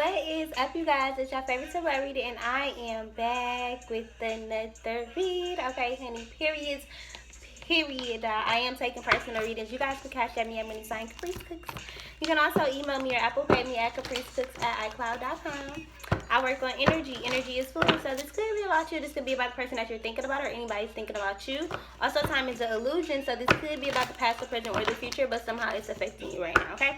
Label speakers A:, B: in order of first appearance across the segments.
A: What is up, you guys? It's your favorite tarot reader, and I am back with another read. Okay, honey, period. I am taking personal readings. You guys can cash at me at Money Sign Caprice Cooks. You can also email me or Apple Pay me at capricecooks@icloud.com. I work on energy. Energy is fluid, so this could be about you. This could be about the person that you're thinking about, or anybody's thinking about you. Also, time is an illusion, so this could be about the past, the present, or the future, but somehow it's affecting you right now, okay?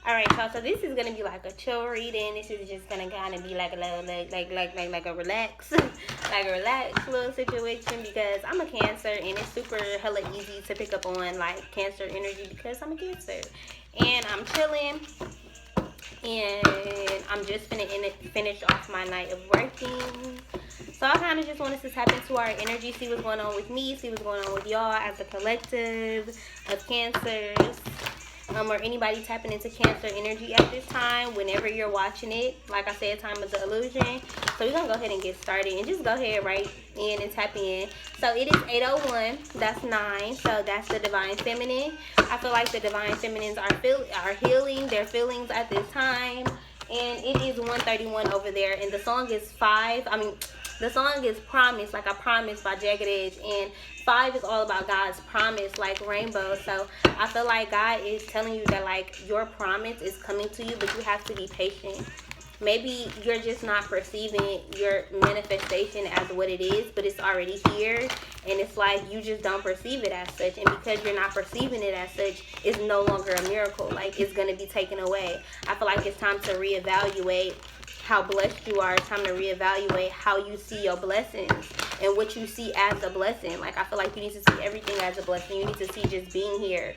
A: Alright, y'all, so this is gonna be like a chill reading. This is just gonna kinda be like a little like a relax like a relaxed little situation, because I'm a Cancer and it's super hella easy to pick up on like Cancer energy because I'm a Cancer. And I'm chilling and I'm just finish off my night of working. So I kind of just wanted to tap into our energy, see what's going on with me, see what's going on with y'all as a collective of Cancers. Or anybody tapping into Cancer energy at this time, whenever you're watching it. Like I said, time is an illusion. So we're going to go ahead and get started. And just go ahead right in and tap in. So it is 8:01. That's 9. So that's the Divine Feminine. I feel like the Divine Feminines are healing their feelings at this time. And it is 1:31 over there. And the song is the song is Promise, like I Promise by Jagged Edge. And 5 is all about God's promise, like rainbow. So I feel like God is telling you that like your promise is coming to you, but you have to be patient. Maybe you're just not perceiving your manifestation as what it is, but it's already here. And it's like you just don't perceive it as such. And because you're not perceiving it as such, it's no longer a miracle. Like it's going to be taken away. I feel like it's time to reevaluate how blessed you are. It's time to reevaluate how you see your blessings and what you see as a blessing. Like I feel like you need to see everything as a blessing. You need to see just being here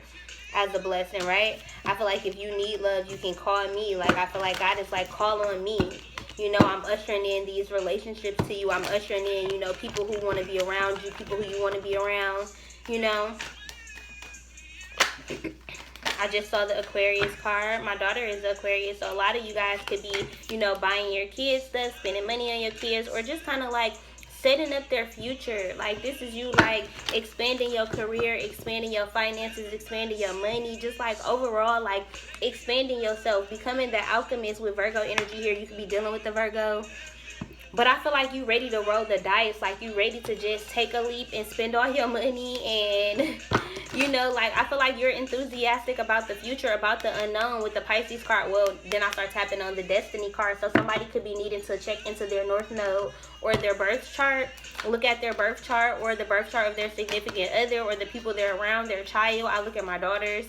A: as a blessing, right? I feel like if you need love, you can call me. Like I feel like God is like, call on me. You know, I'm ushering in these relationships to you. I'm ushering in, you know, people who want to be around you, people who you want to be around, you know. I just saw the Aquarius card. My daughter is Aquarius, so a lot of you guys could be, you know, buying your kids stuff, spending money on your kids, or just kind of like setting up their future. Like this is you like expanding your career, expanding your finances, expanding your money, just like overall like expanding yourself, becoming the alchemist with Virgo energy here. You could be dealing with the Virgo. But I feel like you ready to roll the dice. Like you ready to just take a leap and spend all your money. And, you know, like I feel like you're enthusiastic about the future, about the unknown with the Pisces card. Well, then I start tapping on the Destiny card. So somebody could be needing to check into their North Node or their birth chart. Look at their birth chart or the birth chart of their significant other or the people they're around, their child. I look at my daughters.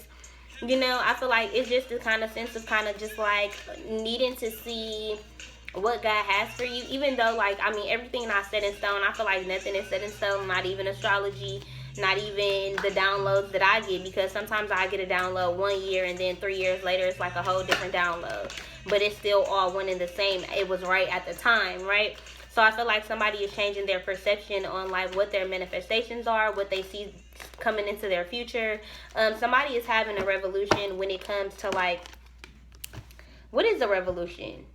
A: You know, I feel like it's just the kind of sense of kind of just like needing to see what God has for you, even though like I mean everything not set in stone. I feel like nothing is set in stone, not even astrology, not even the downloads that I get, because sometimes I get a download 1 year and then 3 years later it's like a whole different download, but it's still all one and the same. It was right at the time, right? So I feel like somebody is changing their perception on like what their manifestations are, what they see coming into their future. Somebody is having a revolution when it comes to like, what is a revolution?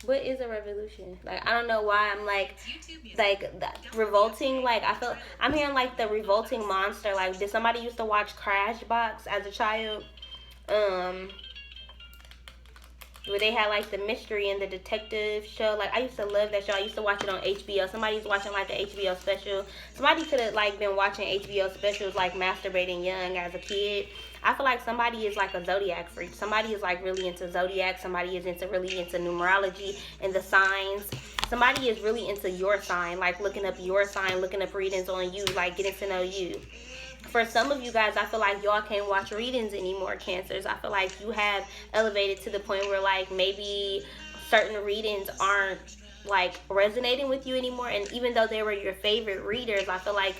A: What is a revolution? Like, I don't know why I'm like revolting. Like, I feel, I'm hearing like the revolting monster. Like, did somebody used to watch Crash Box as a child? Where they had like the mystery and the detective show. Like I used to love that show. I used to watch it on HBO. Somebody's watching like an HBO special. Somebody could have like been watching HBO specials like masturbating young as a kid. I feel like somebody is like a zodiac freak. Somebody is like really into zodiac. Somebody is really into numerology and the signs. Somebody is really into your sign, like looking up your sign, looking up readings on you, like getting to know you. For some of you guys, I feel like y'all can't watch readings anymore, Cancers. I feel like you have elevated to the point where like maybe certain readings aren't like resonating with you anymore. And even though they were your favorite readers, I feel like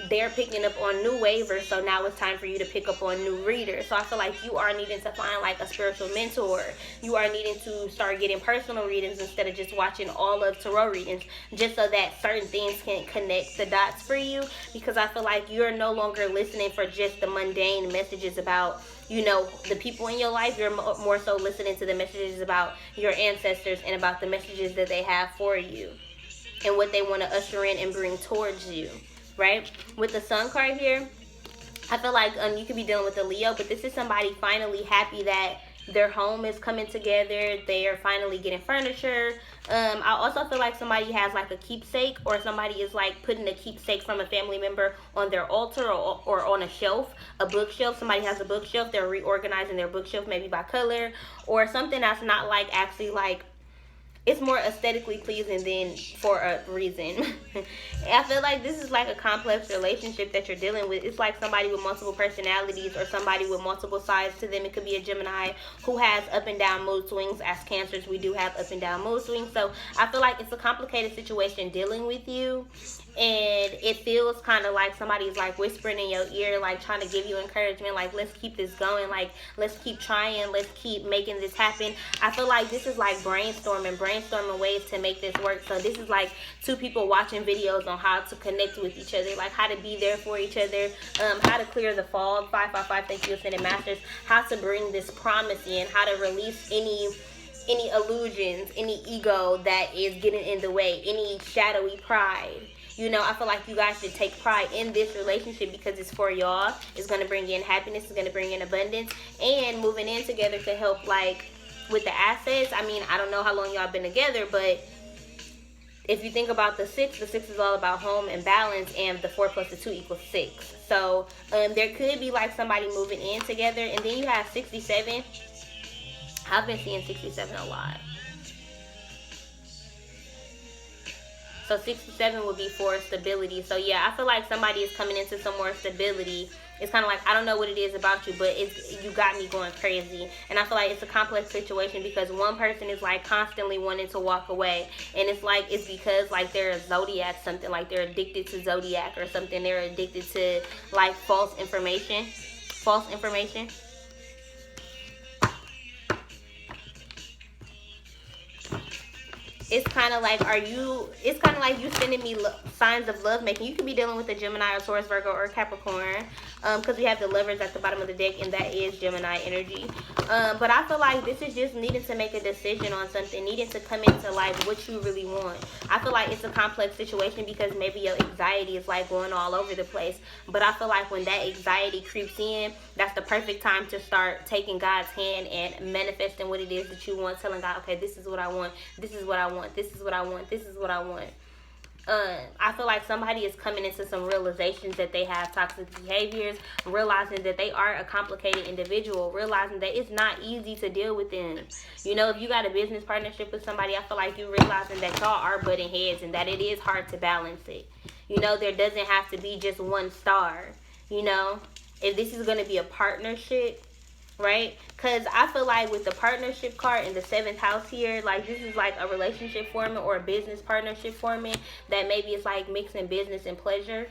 A: they're picking up on new waivers, so now it's time for you to pick up on new readers. So I feel like you are needing to find like a spiritual mentor. You are needing to start getting personal readings instead of just watching all of tarot readings, just so that certain things can connect the dots for you. Because I feel like you're no longer listening for just the mundane messages about, you know, the people in your life. You're more so listening to the messages about your ancestors and about the messages that they have for you and what they want to usher in and bring towards you. Right? With the Sun card here, I feel like you could be dealing with a Leo, but this is somebody finally happy that Their home is coming together. They are finally getting furniture. I also feel like somebody has like a keepsake, or somebody is like putting a keepsake from a family member on their altar, or on a shelf, a bookshelf. Somebody has a bookshelf. They're reorganizing their bookshelf, maybe by color, or something that's not like actually like, it's more aesthetically pleasing than for a reason. I feel like this is like a complex relationship that you're dealing with. It's like somebody with multiple personalities, or somebody with multiple sides to them. It could be a Gemini who has up and down mood swings. As Cancers, we do have up and down mood swings. So I feel like it's a complicated situation dealing with you. And it feels kind of like somebody's like whispering in your ear, like trying to give you encouragement, like, let's keep this going, like, let's keep trying, let's keep making this happen. I feel like this is like brainstorming ways to make this work. So this is like two people watching videos on how to connect with each other, like how to be there for each other, how to clear the fog. 555, thank you, Ascended Masters. How to bring this promise in, how to release any illusions, any ego that is getting in the way, any shadowy pride. You know, I feel like you guys should take pride in this relationship because it's for y'all. It's going to bring in happiness. It's going to bring in abundance. And moving in together to help, like, with the assets. I mean, I don't know how long y'all been together, but if you think about the 6 is all about home and balance, and the 4 plus the 2 equals 6. So, there could be, like, somebody moving in together. And then you have 67. I've been seeing 67 a lot. So 67 would be for stability. So yeah, I feel like somebody is coming into some more stability. It's kind of like, I don't know what it is about you, but you got me going crazy. And I feel like it's a complex situation because one person is like constantly wanting to walk away. And it's like, it's because like they're a zodiac, something like they're addicted to zodiac or something. They're addicted to like false information. It's kind of like, you sending me signs of love making. You could be dealing with a Gemini or Taurus, Virgo, or Capricorn. Because we have the Lovers at the bottom of the deck, and that is Gemini energy. But I feel like this is just needing to make a decision on something, needing to come into like what you really want. I feel like it's a complex situation because maybe your anxiety is like going all over the place. But I feel like when that anxiety creeps in, that's the perfect time to start taking God's hand and manifesting what it is that you want, telling God, okay, this is what I want, this is what I want, this is what I want, this is what I want. I feel like somebody is coming into some realizations that they have toxic behaviors, realizing that they are a complicated individual, realizing that it's not easy to deal with them. You know, if you got a business partnership with somebody, I feel like you're realizing that y'all are butting heads and that it is hard to balance it. You know, there doesn't have to be just one star. You know, if this is going to be a partnership, right? Because I feel like with the partnership card in the 7th house here, like this is like a relationship forming or a business partnership forming that maybe it's like mixing business and pleasure.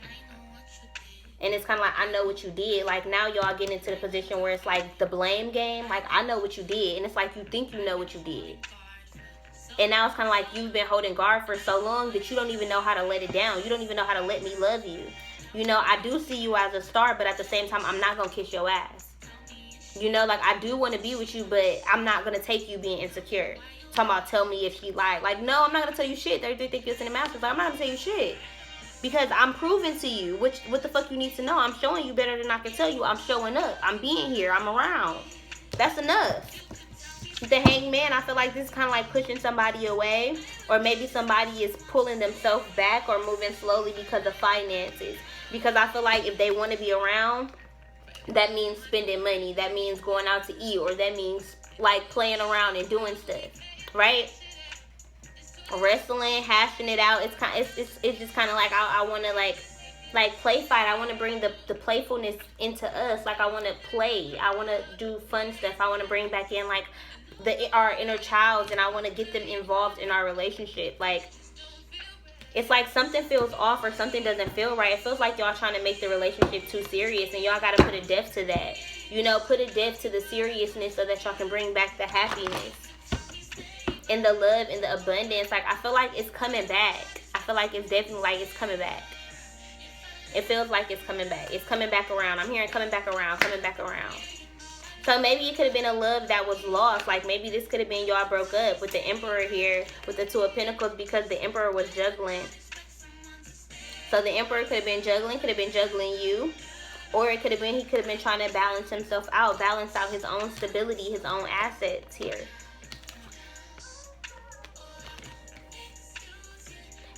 A: And it's kind of like, I know what you did. Like now y'all getting into the position where it's like the blame game. Like I know what you did. And it's like you think you know what you did. And now it's kind of like you've been holding guard for so long that you don't even know how to let it down. You don't even know how to let me love you. You know, I do see you as a star, but at the same time, I'm not going to kiss your ass. You know, like, I do want to be with you, but I'm not going to take you being insecure. Talking about tell me if she lied. Like, no, I'm not going to tell you shit. They think you're in the masters. Like, I'm not going to tell you shit. Because I'm proving to you what the fuck you need to know. I'm showing you better than I can tell you. I'm showing up. I'm being here. I'm around. That's enough. The Hangman, I feel like this is kind of like pushing somebody away. Or maybe somebody is pulling themselves back or moving slowly because of finances. Because I feel like if they want to be around, that means spending money. That means going out to eat. Or that means like playing around and doing stuff. Right? Wrestling, hashing it out. It's just kind of like I want to like play fight. I want to bring the playfulness into us. Like I want to play. I want to do fun stuff. I want to bring back in like our inner child, and I want to get them involved in our relationship. Like it's like something feels off or something doesn't feel right. It feels like y'all trying to make the relationship too serious, and y'all got to put a depth to that. You know, put a depth to the seriousness so that y'all can bring back the happiness and the love and the abundance. Like I feel like it's coming back. I feel like it's definitely like it's coming back. It feels like it's coming back. It's coming back around. I'm hearing coming back around, coming back around. So maybe it could have been a love that was lost. Like maybe this could have been y'all broke up with the Emperor here with the 2 of Pentacles because the Emperor was juggling. So the Emperor could have been juggling you. Or it could have been, he could have been trying to balance himself out, balance out his own stability, his own assets here.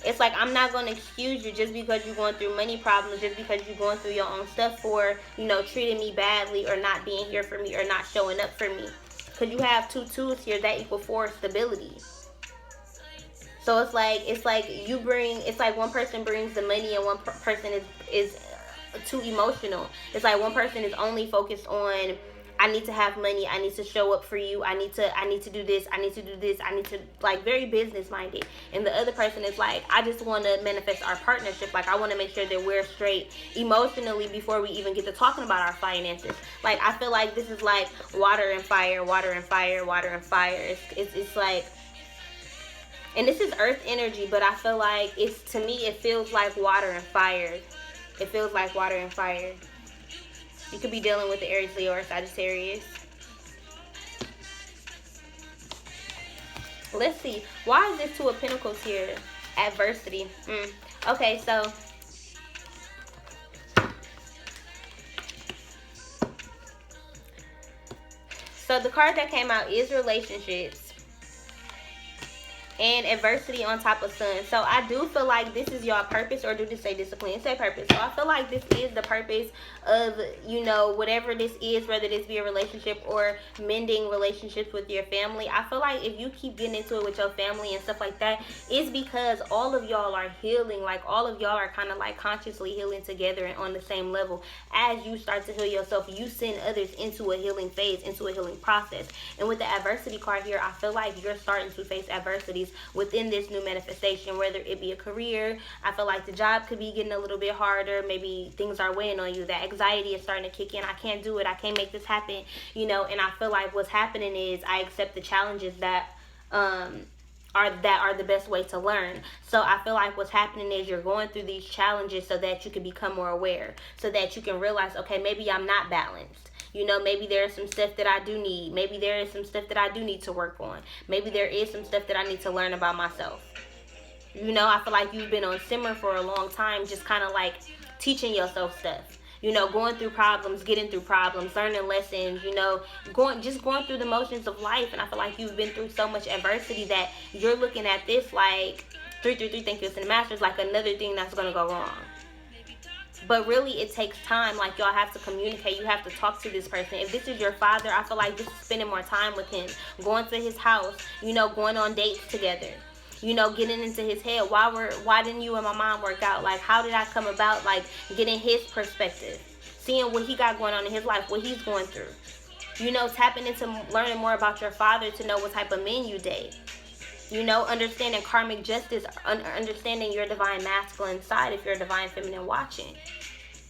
A: It's like, I'm not going to excuse you just because you're going through money problems, just because you're going through your own stuff for, you know, treating me badly or not being here for me or not showing up for me. Because you have 2 2s here, that equal 4 stability. So it's like you bring, it's like one person brings the money and one person is too emotional. It's like one person is only focused on, I need to have money, I need to show up for you, I need to do this, I need to do this, I need to, like, very business minded. And the other person is like, I just want to manifest our partnership. Like, I want to make sure that we're straight emotionally before we even get to talking about our finances. Like, I feel like this is like water and fire, water and fire, water and fire. It's like, and this is earth energy, but I feel like it's, to me, it feels like water and fire. It feels like water and fire. You could be dealing with the Aries, Leo, or Sagittarius. Let's see. Why is this 2 of Pentacles here? Adversity. Okay, so the card that came out is relationships. And adversity on top of sun. So I do feel like this is your purpose, or do this say discipline? It say purpose. So I feel like this is the purpose of, you know, whatever this is, whether this be a relationship or mending relationships with your family. I feel like if you keep getting into it with your family and stuff like that, it's because all of y'all are healing. Like, all of y'all are kind of like consciously healing together and on the same level. As you start to heal yourself, you send others into a healing phase, into a healing process. And with the adversity card here, I feel like you're starting to face adversities within this new manifestation, whether it be a career. I feel like the job could be getting a little bit harder. Maybe things are weighing on you. That anxiety is starting to kick in. I can't do it. I can't make this happen. You know, and I feel like what's happening is I accept the challenges that are the best way to learn. So I feel like what's happening is you're going through these challenges so that you can become more aware, so that you can realize, okay, maybe I'm not balanced. You know, maybe there's some stuff that I do need. Maybe there is some stuff that I do need to work on. Maybe there is some stuff that I need to learn about myself. You know, I feel like you've been on simmer for a long time, just kind of like teaching yourself stuff. You know, going through problems, getting through problems, learning lessons, you know, going through the motions of life. And I feel like you've been through so much adversity that you're looking at this like 333, thank you, it's in the Masters, like another thing that's going to go wrong. But really, it takes time. Like, y'all have to communicate. You have to talk to this person. If this is your father, I feel like this is spending more time with him, going to his house, you know, going on dates together, you know, getting into his head. Why didn't you and my mom work out? Like, how did I come about? Like, getting his perspective, seeing what he got going on in his life, what he's going through. You know, tapping into learning more about your father to know what type of men you date. You know, understanding karmic justice, understanding your divine masculine side if you're a divine feminine watching.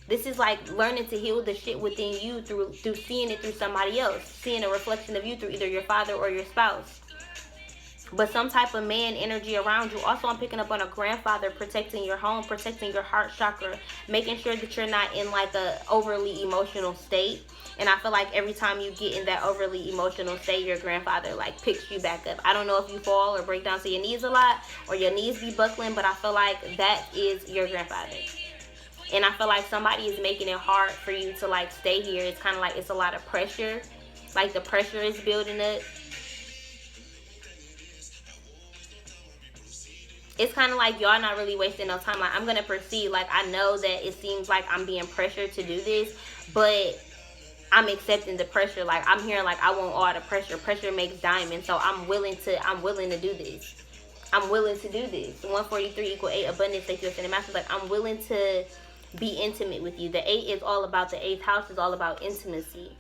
A: This is like learning to heal the shit within you through seeing it through somebody else, seeing a reflection of you through either your father or your spouse. But some type of man energy around you. Also, I'm picking up on a grandfather protecting your home, protecting your heart chakra, making sure that you're not in like a overly emotional state. And I feel like every time you get in that overly emotional state, your grandfather like picks you back up. I don't know if you fall or break down to your knees a lot or your knees be buckling, but I feel like that is your grandfather. And I feel like somebody is making it hard for you to like stay here. It's kind of like it's a lot of pressure. Like the pressure is building up. It's kind of like y'all not really wasting no time. Like, I'm going to proceed. Like, I know that it seems like I'm being pressured to do this, but I'm accepting the pressure. Like, I'm hearing like I want all the pressure. Pressure makes diamonds. So I'm willing to do this. I'm willing to do this. 143 equal 8 abundance. Like, you're in the Masters. Like, I'm willing to be intimate with you. The 8 is all about, the 8th house is all about intimacy.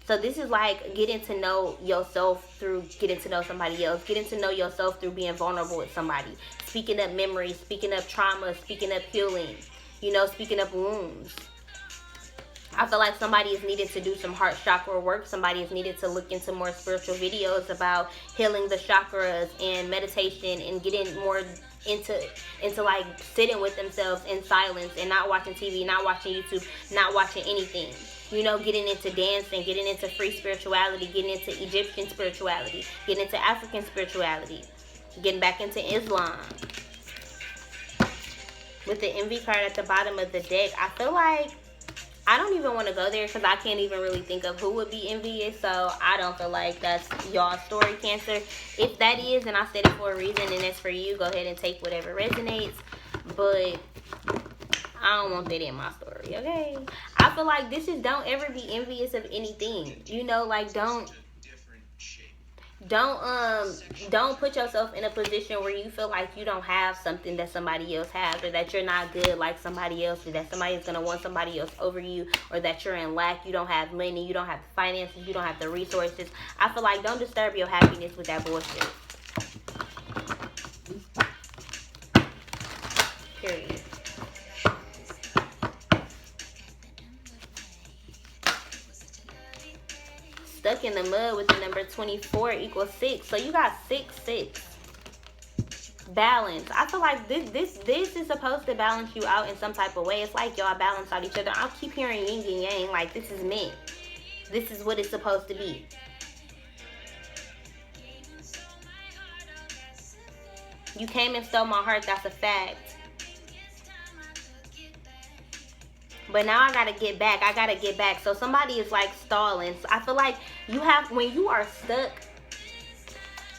A: So this is like getting to know yourself through getting to know somebody else. Getting to know yourself through being vulnerable with somebody. Speaking up memories, speaking up trauma, speaking up healing. You know, speaking up wounds. I feel like somebody is needed to do some heart chakra work. Somebody is needed to look into more spiritual videos about healing the chakras and meditation and getting more into like sitting with themselves in silence and not watching TV, not watching YouTube, not watching anything. You know, getting into dancing, getting into free spirituality, getting into Egyptian spirituality, getting into African spirituality, getting back into Islam. With the envy card at the bottom of the deck, I feel like I don't even want to go there because I can't even really think of who would be envious. So I don't feel like that's y'all's story, Cancer. If that is, and I said it for a reason, and it's for you, go ahead and take whatever resonates. But I don't want that in my story, okay? I feel like this is, don't ever be envious of anything. You know, like, don't put yourself in a position where you feel like you don't have something that somebody else has, or that you're not good like somebody else, or that somebody is going to want somebody else over you, or that you're in lack, you don't have money, you don't have the finances, you don't have the resources. I feel like don't disturb your happiness with that bullshit. Period. Stuck in the mud with the number 24 equals 6. So you got 6, 6. Balance. I feel like this is supposed to balance you out in some type of way. It's like y'all balance out each other. I'll keep hearing yin and yang. Like, this is meant. This is what it's supposed to be. You came and stole my heart. That's a fact. But now I gotta get back. I gotta get back. So somebody is like stalling. So I feel like you have, when you are stuck,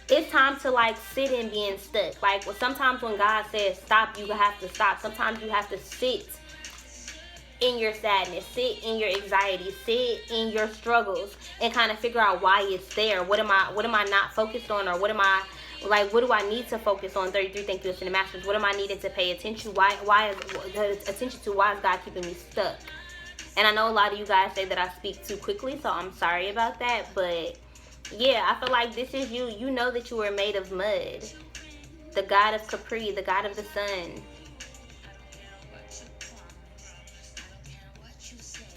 A: it's time to like sit in being stuck. Like, well, sometimes when God says stop, you have to stop. Sometimes you have to sit in your sadness, sit in your anxiety, sit in your struggles, and kind of figure out why it's there. What am I not focused on, or what do I need to focus on? 33, thank you, Ascended Masters. What am I needing to pay attention to? Why is God keeping me stuck? And I know a lot of you guys say that I speak too quickly, so I'm sorry about that. But yeah, I feel like this is you. You know that you were made of mud. The god of Capri, the god of the sun.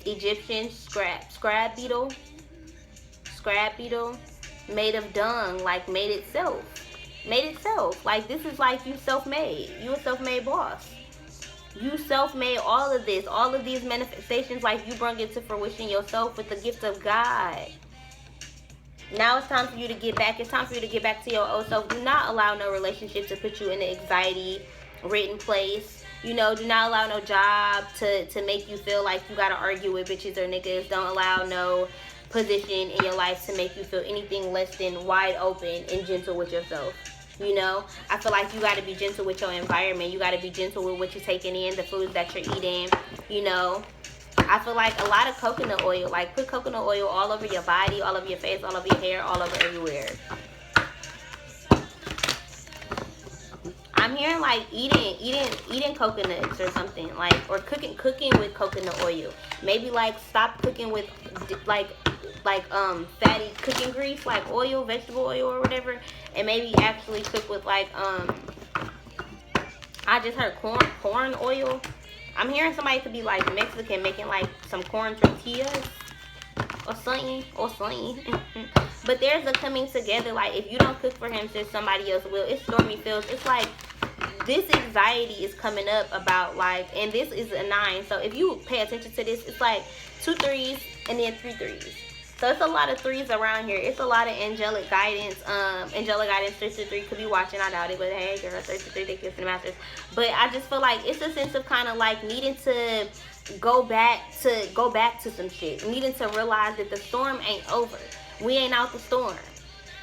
A: Egyptian scrap beetle, made of dung, like made itself. Like, this is like you self-made. You a self-made boss. You self-made all of this. All of these manifestations, like, you brought it to fruition yourself with the gift of God. Now it's time for you to get back. It's time for you to get back to your old self. Do not allow no relationship to put you in an anxiety-ridden place. You know, do not allow no job to make you feel like you gotta argue with bitches or niggas. Don't allow no position in your life to make you feel anything less than wide open and gentle with yourself. You know, I feel like you got to be gentle with your environment. You got to be gentle with what you're taking in, the foods that you're eating. You know, I feel like a lot of coconut oil, like put coconut oil all over your body, all over your face, all over your hair, all over everywhere. I'm hearing like eating coconuts or something, like, or cooking with coconut oil. Maybe like stop cooking with like fatty cooking grease, like oil, vegetable oil or whatever, and maybe actually cook with like I just heard corn oil. I'm hearing somebody could be like Mexican, making like some corn tortillas or something. But there's a coming together. Like, if you don't cook for him, since somebody else will. It's stormy fields. It's like this anxiety is coming up about, like, and this is a 9. So if you pay attention to this, it's like 2 3s and then 3 3s. So it's a lot of 3s around here. It's a lot of angelic guidance. Angelic guidance 33 could be watching. I doubt it, but hey, girl, 33, they kiss the masters. But I just feel like it's a sense of kind of like needing to go back to some shit. Needing to realize that the storm ain't over. We ain't out the storm.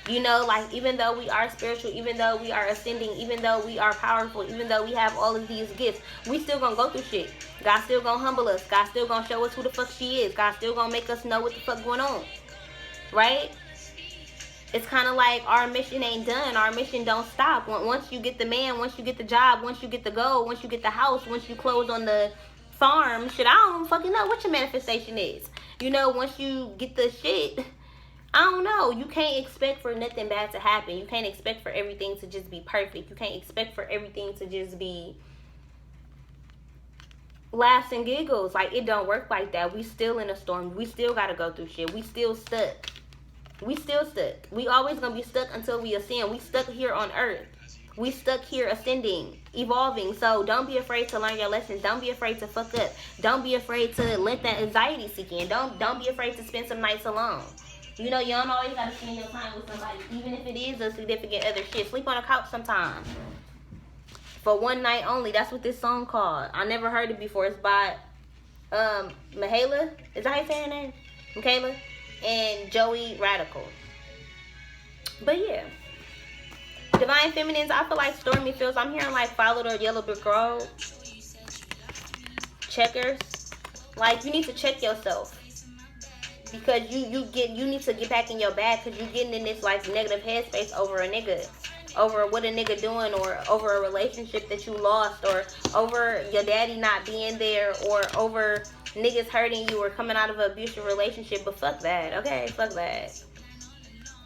A: You know, like, even though we are spiritual, even though we are ascending, even though we are powerful, even though we have all of these gifts, we still gonna go through shit. God still gonna humble us. God still gonna show us who the fuck she is. God still gonna make us know what the fuck going on. Right? It's kind of like our mission ain't done. Our mission don't stop. Once you get the man, once you get the job, once you get the goal, once you get the house, once you close on the farm, shit, I don't fucking know what your manifestation is. You know, once you get the shit, I don't know. You can't expect for nothing bad to happen. You can't expect for everything to just be perfect. You can't expect for everything to just be laughs and giggles. Like, it don't work like that. We still in a storm. We still got to go through shit. We still stuck. We always going to be stuck until we ascend. We stuck here on earth. We stuck here ascending, evolving. So don't be afraid to learn your lessons. Don't be afraid to fuck up. Don't be afraid to let that anxiety sink in. Don't be afraid to spend some nights alone. You know, you don't always got to spend your time with somebody, even if it is a significant other. Shit, sleep on a couch sometime. For one night only. That's what this song called. I never heard it before. It's by Michaela, is that how you say her name? Michaela, and Joey Radical. But yeah, Divine Feminines, I feel like Stormy feels. I'm hearing like Followed or Yellow Brick Road, Checkers. Like, you need to check yourself, because you need to get back in your bag, because you getting in this like negative headspace over a nigga, over what a nigga doing, or over a relationship that you lost, or over your daddy not being there, or over niggas hurting you or coming out of an abusive relationship. But fuck that, okay? Fuck that.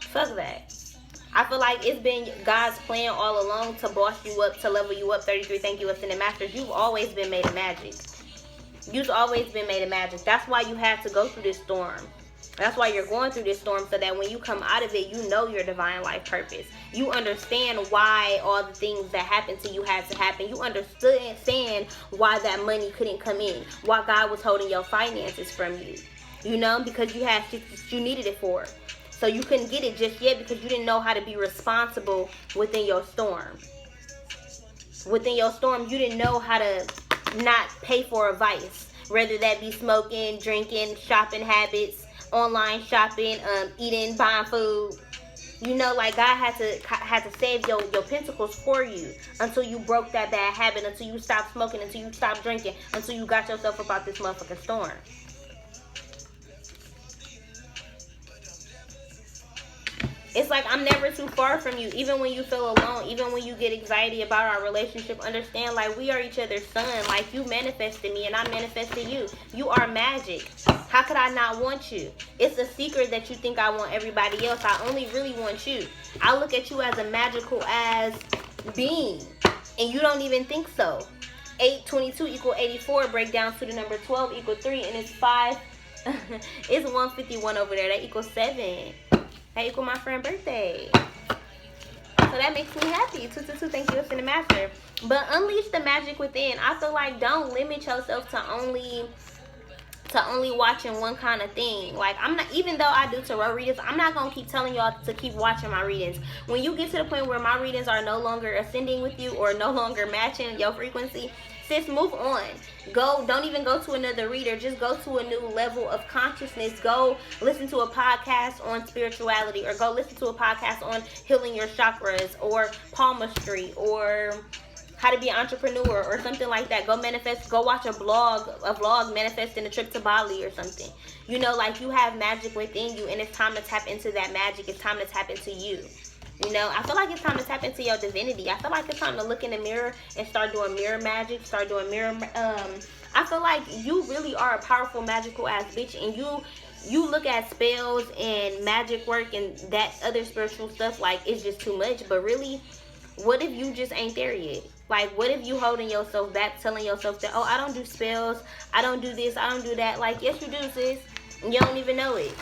A: Fuck that. I feel like it's been God's plan all along to boss you up, to level you up. 33, thank you, Ascended Masters. You've always been made of magic. You've always been made of magic. That's why you had to go through this storm. That's why you're going through this storm, so that when you come out of it, you know your divine life purpose. You understand why all the things that happened to you had to happen. You understand why that money couldn't come in, why God was holding your finances from you. You know, because you had shit that you needed it for. So you couldn't get it just yet because you didn't know how to be responsible within your storm. Within your storm, you didn't know how to not pay for a vice. Whether that be smoking, drinking, shopping habits, online shopping, eating, buying food. You know, like God had to save your pentacles for you until you broke that bad habit, until you stopped smoking, until you stopped drinking, until you got yourself up out this motherfucking storm. It's like, I'm never too far from you. Even when you feel alone, even when you get anxiety about our relationship, understand, like, we are each other's son. Like, you manifested me and I manifested you. You are magic. How could I not want you? It's a secret that you think I want everybody else. I only really want you. I look at you as a magical ass being, and you don't even think so. 822 equal 84, break down to the number 12 equal 3, and it's 5. It's 151 over there. That equals 7. That equal my friend's birthday. So that makes me happy. 222, thank you, Ascended Master. But unleash the magic within. I feel like don't limit yourself to only watching one kind of thing. Like, I'm not, even though I do tarot readings, I'm not gonna keep telling y'all to keep watching my readings. When you get to the point where my readings are no longer ascending with you or no longer matching your frequency, sis, move on. Don't even go to another reader. Just go to a new level of consciousness. Go listen to a podcast on spirituality, or go listen to a podcast on healing your chakras, or palmistry, or how to be an entrepreneur, or something like that. Go manifest. Go watch a vlog manifesting a trip to Bali or something. You know, like, you have magic within you, and it's time to tap into that magic. It's time to tap into you. You know, I feel like it's time to tap into your divinity. I feel like it's time to look in the mirror and start doing mirror magic, start doing mirror, I feel like you really are a powerful, magical ass bitch, and you look at spells and magic work and that other spiritual stuff like it's just too much. But really, what if you just ain't there yet? Like, what if you holding yourself back, telling yourself that, oh, I don't do spells, I don't do this, I don't do that. Like, yes, you do, sis. You don't even know it.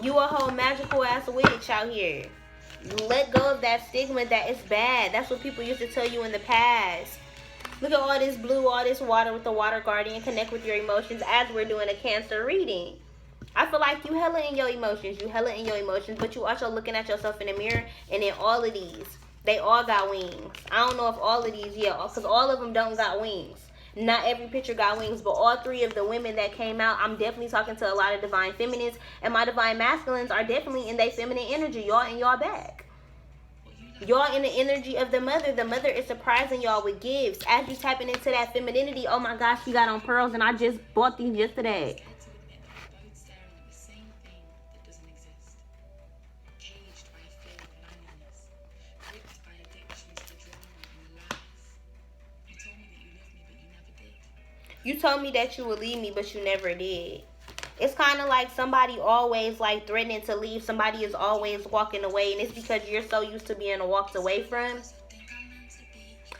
A: You a whole magical ass witch out here. Let go of that stigma that it's bad. That's what people used to tell you in the past. Look at all this blue, all this water with the water guardian. Connect with your emotions as we're doing a Cancer reading. I feel like you hella in your emotions. You hella in your emotions, but you also looking at yourself in the mirror, and in all of these, they all got wings. I don't know if all of these, yeah, because all of them don't got wings. Not every picture got wings, but all three of the women that came out, I'm definitely talking to a lot of divine feminines, and my divine masculines are definitely in their feminine energy. Y'all in y'all back. Y'all in the energy of the mother. The mother is surprising y'all with gifts. As you tapping into that femininity, oh my gosh, she got on pearls, and I just bought these yesterday. You told me that you would leave me, but you never did. It's kind of like somebody always like threatening to leave. Somebody is always walking away, and it's because you're so used to being walked away from.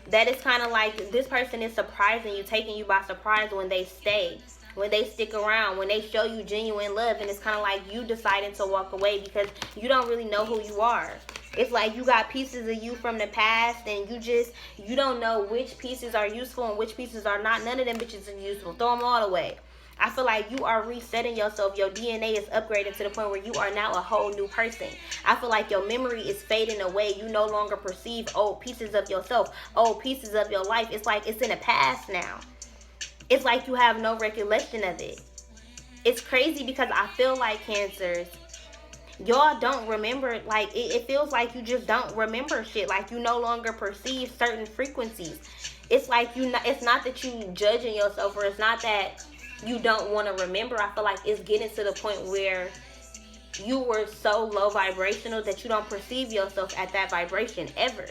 A: That is kind of like this person is surprising you, taking you by surprise when they stay, when they stick around, when they show you genuine love. And it's kind of like you deciding to walk away because you don't really know who you are. It's like you got pieces of you from the past, and you don't know which pieces are useful and which pieces are not. None of them bitches are useful. Throw them all away. I feel like you are resetting yourself. Your DNA is upgraded to the point where you are now a whole new person. I feel like your memory is fading away. You no longer perceive old pieces of yourself, old pieces of your life. It's like it's in the past now. it's like you have no recollection of it. It's crazy because I feel like Cancers, y'all don't remember, like it feels like you just don't remember shit, like you no longer perceive certain frequencies. It's like it's not that you judging yourself, or it's not that you don't want to remember. I feel like it's getting to the point where you were so low vibrational that you don't perceive yourself at that vibration ever.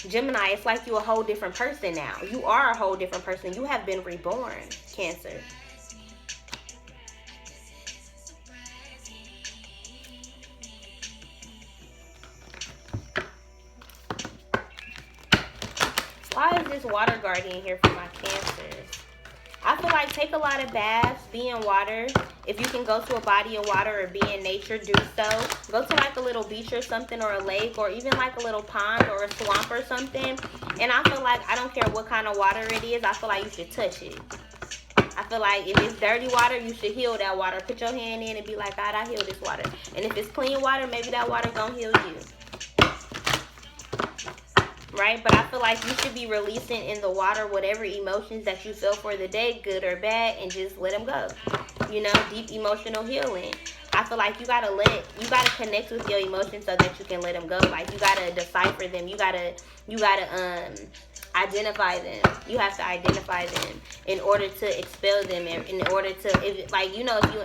A: Gemini, it's like you're a whole different person now. You are a whole different person. You have been reborn, Cancer. Why is this water guardian here for my Cancers? I feel like take a lot of baths, be in water. If you can go to a body of water or be in nature, do so. Go to like a little beach or something, or a lake, or even like a little pond or a swamp or something. And I feel like, I don't care what kind of water it is, I feel like you should touch it. I feel like if it's dirty water, you should heal that water. Put your hand in and be like, God, I heal this water. And if it's clean water, maybe that water gonna heal you. Right? But I feel like you should be releasing in the water whatever emotions that you feel for the day, good or bad, and just let them go. You know, deep emotional healing. I feel like you gotta connect with your emotions so that you can let them go. Like you gotta decipher them. You gotta identify them. You have to identify them in order to expel them. In order to, if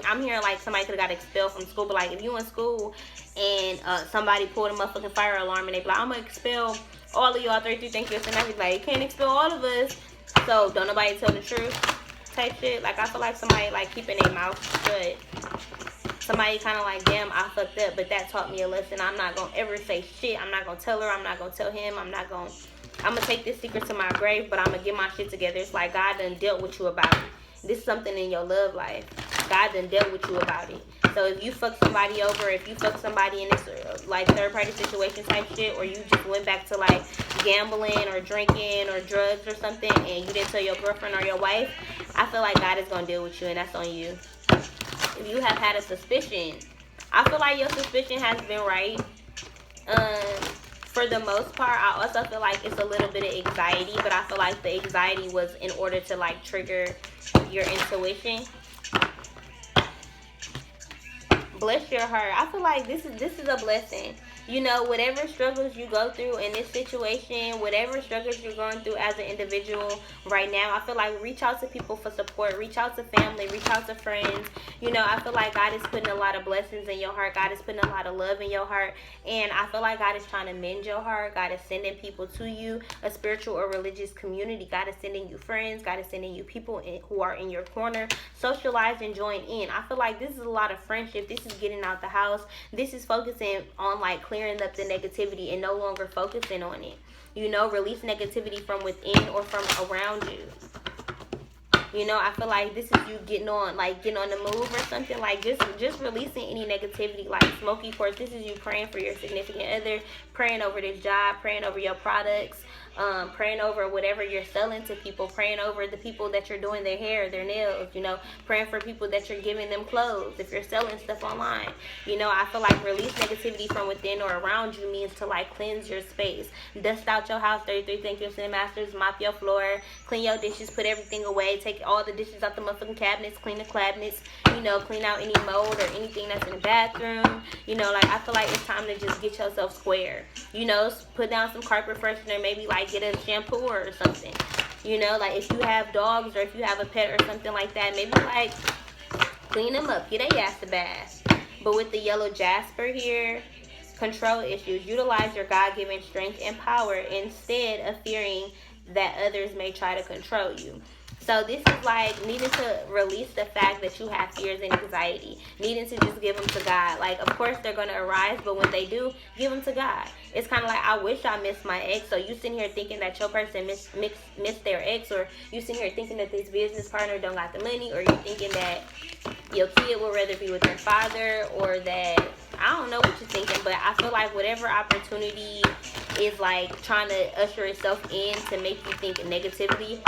A: I'm hearing like somebody could have got expelled from school, but like if you in school and somebody pulled a motherfucking fire alarm and they be like, I'm gonna expel all of y'all 33 think you're, and I be like, you can't expel all of us, so don't nobody tell the truth type shit. Like I feel like somebody like keeping their mouth shut. Somebody kind of like, damn, I fucked up, but that taught me a lesson. I'm not gonna ever say shit. I'm not gonna tell her. I'm not gonna tell him. I'm gonna take this secret to my grave, but I'm gonna get my shit together. It's like God done dealt with you about it. This is something in your love life. God done dealt with you about it. So if you fuck somebody over, if you fuck somebody in this like third party situation type shit, or you just went back to like gambling or drinking or drugs or something and you didn't tell your girlfriend or your wife, I feel like God is gonna deal with you, and that's on you. If you have had a suspicion, I feel like your suspicion has been right. For the most part, I also feel like it's a little bit of anxiety, but I feel like the anxiety was in order to like trigger your intuition. Bless your heart. I feel like this is a blessing. You know, whatever struggles you go through in this situation, whatever struggles you're going through as an individual right now, I feel like reach out to people for support. Reach out to family. Reach out to friends. You know, I feel like God is putting a lot of blessings in your heart. God is putting a lot of love in your heart. And I feel like God is trying to mend your heart. God is sending people to you, a spiritual or religious community. God is sending you friends. God is sending you people who are in your corner. Socialize and join in. I feel like this is a lot of friendship. This is getting out the house. This is focusing on like clearing up the negativity and no longer focusing on it. You know, release negativity from within or from around you. You know, I feel like this is you getting on the move or something. Like just releasing any negativity, like smoky quartz. This is you praying for your significant other, praying over this job, praying over your products, praying over whatever you're selling to people, praying over the people that you're doing their hair, their nails, you know, praying for people that you're giving them clothes if you're selling stuff online. You know, I feel like release negativity from within or around you means to like cleanse your space. Dust out your house, 33 Thank You Sin Masters, mop your floor, clean your dishes, put everything away, take all the dishes out the motherfucking cabinets, clean the cabinets, you know, clean out any mold or anything that's in the bathroom. You know, like I feel like it's time to just get yourself square. You know, put down some carpet freshener, maybe like get a shampoo or something. You know, like if you have dogs or if you have a pet or something like that, maybe like clean them up, get a ass a bath. But with the yellow jasper here, control issues. Utilize your God-given strength and power instead of fearing that others may try to control you. So this is like needing to release the fact that you have fears and anxiety. Needing to just give them to God. Like, of course, they're going to arise, but when they do, give them to God. It's kind of like, I wish I missed my ex. So you sitting here thinking that your person missed their ex, or you sitting here thinking that this business partner don't got the money, or you thinking that your kid would rather be with their father, or that, I don't know what you're thinking, but I feel like whatever opportunity is like trying to usher itself in to make you think negatively,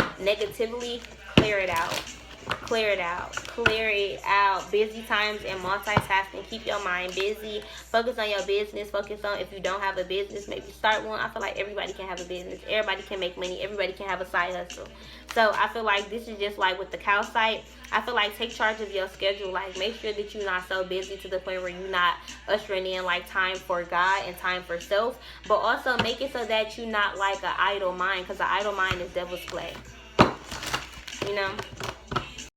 A: clear it out. Clear it out. Clear it out. Busy times and multitasking. Keep your mind busy. Focus on your business. Focus on, if you don't have a business, maybe start one. I feel like everybody can have a business. Everybody can make money. Everybody can have a side hustle. So I feel like this is just like with the cow site. I feel like take charge of your schedule. Like, make sure that you're not so busy to the point where you're not ushering in like time for God and time for self. But also make it so that you're not like an idle mind, because an idle mind is devil's play. You know?